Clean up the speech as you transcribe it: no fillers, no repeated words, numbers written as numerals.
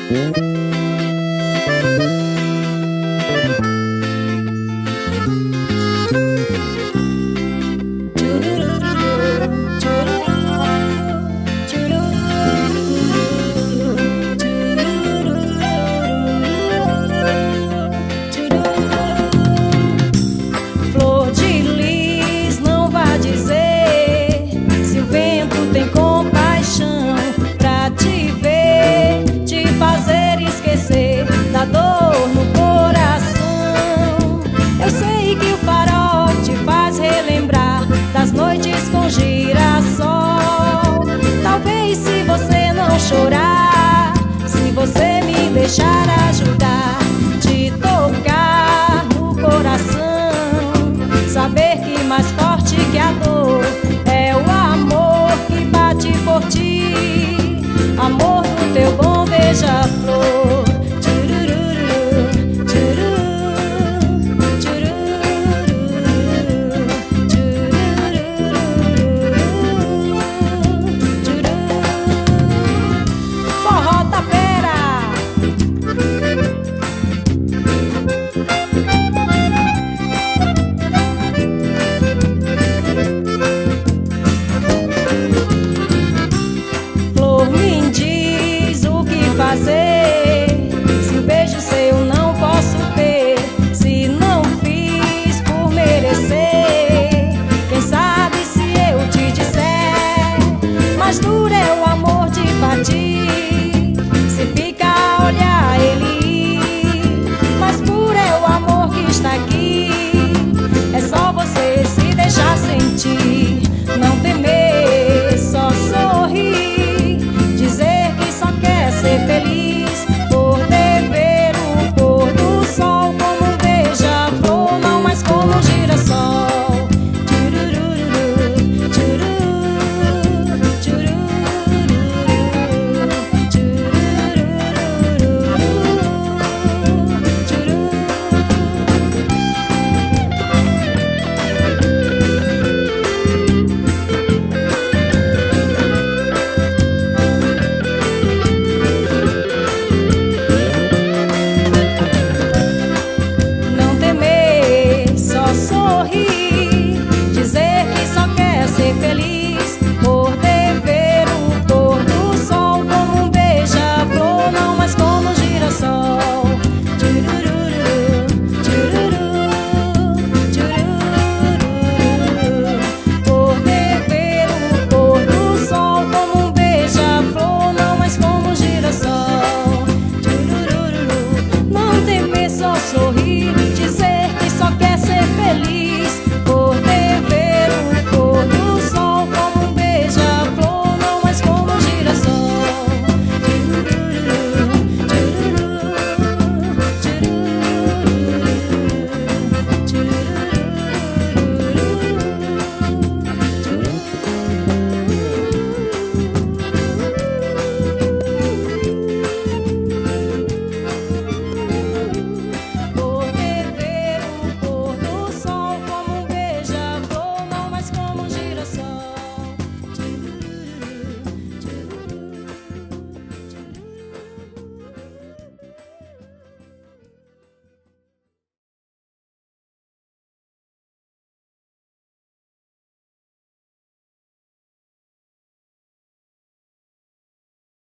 Flor de lis, não vá dizer se o vento tem compaixão pra te ver, te fazer esquecer da dor no coração. Eu sei que o farol te faz relembrar das noites com girassol. Talvez se você não chorar, se você me deixar ajudar, te tocar no coração, saber que mais forte que a dor